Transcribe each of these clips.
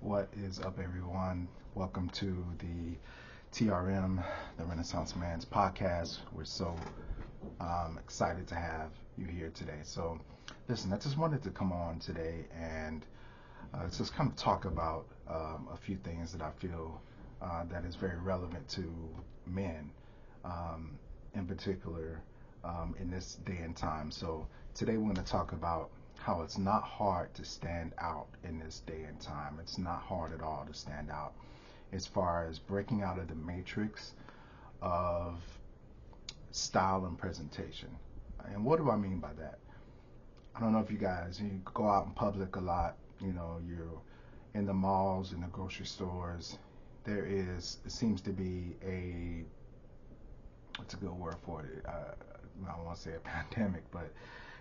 What is up, everyone? Welcome to the TRM, the Renaissance Man's podcast. We're so excited to have you here today. So, listen, I just wanted to come on today and just kind of talk about a few things that I feel that is very relevant to men, in particular, in this day and time. So, today we're going to talk about how it's not hard to stand out in this day and time. It's not hard at all to stand out as far as breaking out of the matrix of style and presentation. And what do I mean by that? I don't know if you go out in public a lot, you're in the malls, in the grocery stores. It seems to be what's a good word for it? I don't want to say a pandemic, but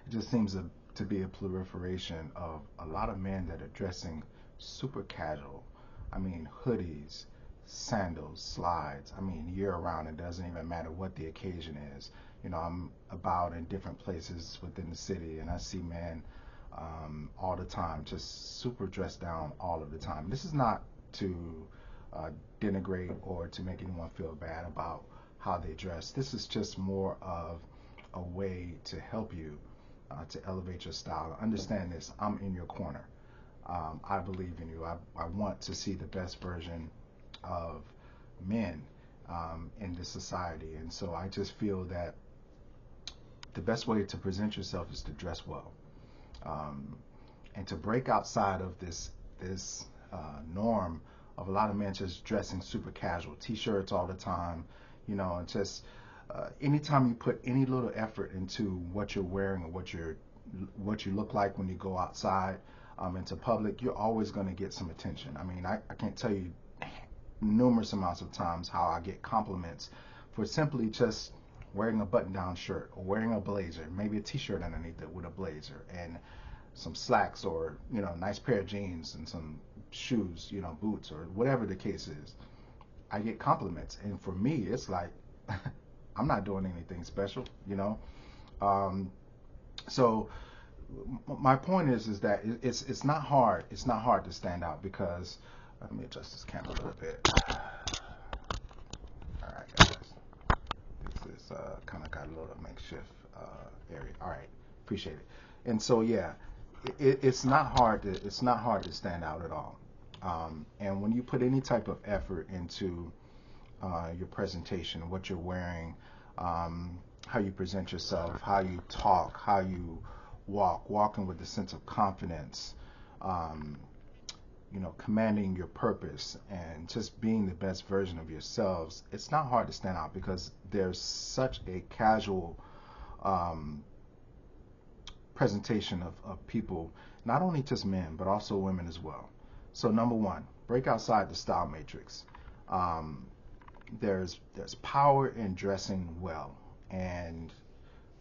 it just seems to be a proliferation of a lot of men that are dressing super casual. I mean, hoodies, sandals, slides. I mean, year round. It doesn't even matter what the occasion is. I'm about in different places within the city, and I see men all the time, just super dressed down all of the time. This is not to denigrate or to make anyone feel bad about how they dress. This is just more of a way to help you to elevate your style. Understand this, I'm in your corner. I believe in you. I want to see the best version of men in this society. And so I just feel that the best way to present yourself is to dress well. And to break outside of this norm of a lot of men just dressing super casual, t-shirts all the time, and just anytime you put any little effort into what you're wearing or what you look like when you go outside into public, you're always going to get some attention. I mean, I can't tell you numerous amounts of times how I get compliments for simply just wearing a button-down shirt or wearing a blazer, maybe a t-shirt underneath it with a blazer and some slacks or a nice pair of jeans and some shoes, boots or whatever the case is. I get compliments, and for me, it's like I'm not doing anything special, So my point is that it's not hard. It's not hard to stand out because let me adjust this camera a little bit. All right, guys. This is kind of got a little makeshift area. All right, appreciate it. And so yeah, it's not hard to stand out at all. And when you put any type of effort into your presentation, what you're wearing, how you present yourself, how you talk, how you walking with a sense of confidence, commanding your purpose and just being the best version of yourselves, it's not hard to stand out because there's such a casual presentation of people, not only just men, but also women as well. So number one, break outside the style matrix. There's power in dressing well and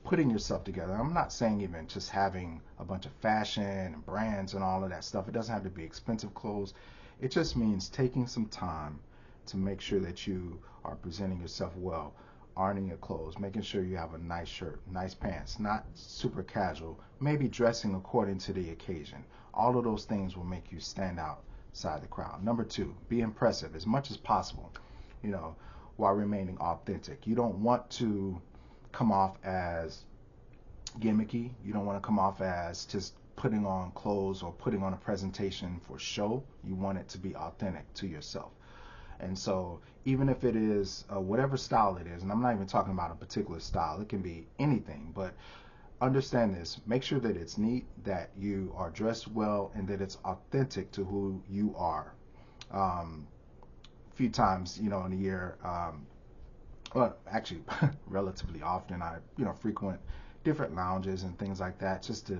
putting yourself together. I'm not saying even just having a bunch of fashion and brands and all of that stuff. It doesn't have to be expensive clothes. It just means taking some time to make sure that you are presenting yourself well, ironing your clothes, making sure you have a nice shirt, nice pants, not super casual, maybe dressing according to the occasion. All of those things will make you stand outside the crowd. Number two, be impressive as much as possible, while remaining authentic. You don't want to come off as gimmicky. You don't want to come off as just putting on clothes or putting on a presentation for show. You want it to be authentic to yourself. And so even if it is whatever style it is, and I'm not even talking about a particular style, it can be anything, but understand this, make sure that it's neat, that you are dressed well, and that it's authentic to who you are. Few times, in a year, well, actually, relatively often, I, frequent different lounges and things like that, just to,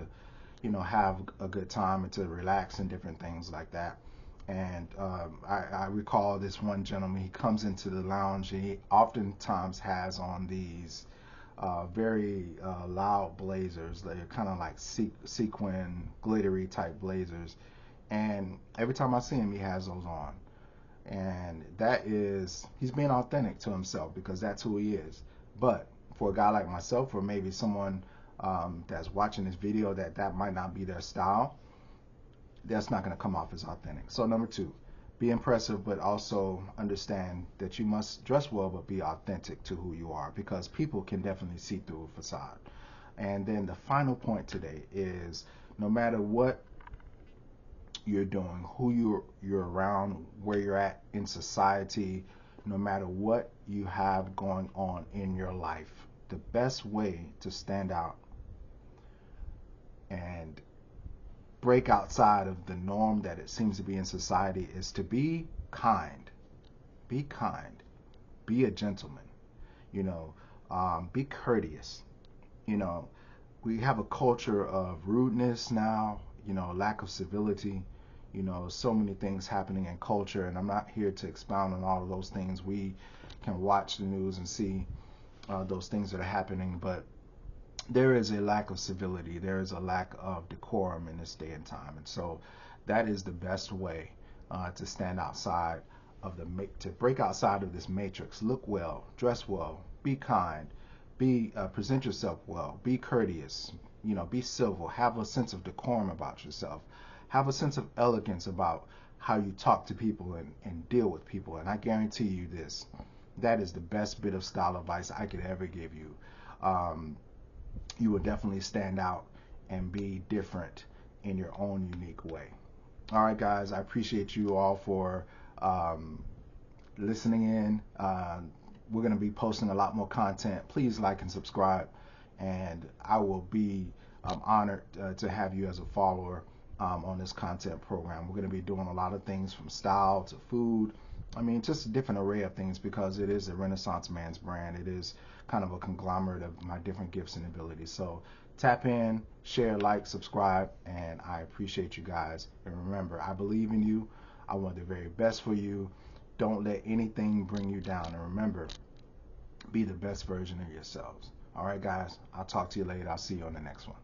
have a good time and to relax and different things like that. And I recall this one gentleman, he comes into the lounge and he oftentimes has on these very loud blazers. They're kind of like sequin, glittery type blazers. And every time I see him, he has those on. And he's being authentic to himself because that's who he is. But for a guy like myself, or maybe someone that's watching this video that might not be their style, that's not going to come off as authentic. So number two, be impressive, but also understand that you must dress well, but be authentic to who you are, because people can definitely see through a facade. And then the final point today is, no matter what you're doing, who you're around, where you're at in society, no matter what you have going on in your life, the best way to stand out and break outside of the norm that it seems to be in society is to be kind. Be kind. Be a gentleman. You know, be courteous. You know, we have a culture of rudeness now, you know, lack of civility, you know, so many things happening in culture, and I'm not here to expound on all of those things. We can watch the news and see those things that are happening, but there is a lack of civility, there is a lack of decorum in this day and time, and so that is the best way to stand outside of to break outside of this matrix. Look well, dress well, be kind, be present yourself well, be courteous, you know, be civil, have a sense of decorum about yourself, have a sense of elegance about how you talk to people and deal with people. And I guarantee you this, that is the best bit of style advice I could ever give you. You will definitely stand out and be different in your own unique way. All right, guys, I appreciate you all for listening in. We're going to be posting a lot more content. Please like and subscribe, and I will be honored to have you as a follower on this content program. We're going to be doing a lot of things from style to food. I mean, just a different array of things, because it is a Renaissance Man's brand. It is kind of a conglomerate of my different gifts and abilities. So tap in, share, like, subscribe, and I appreciate you guys. And remember, I believe in you. I want the very best for you. Don't let anything bring you down. And remember, be the best version of yourselves. All right, guys, I'll talk to you later. I'll see you on the next one.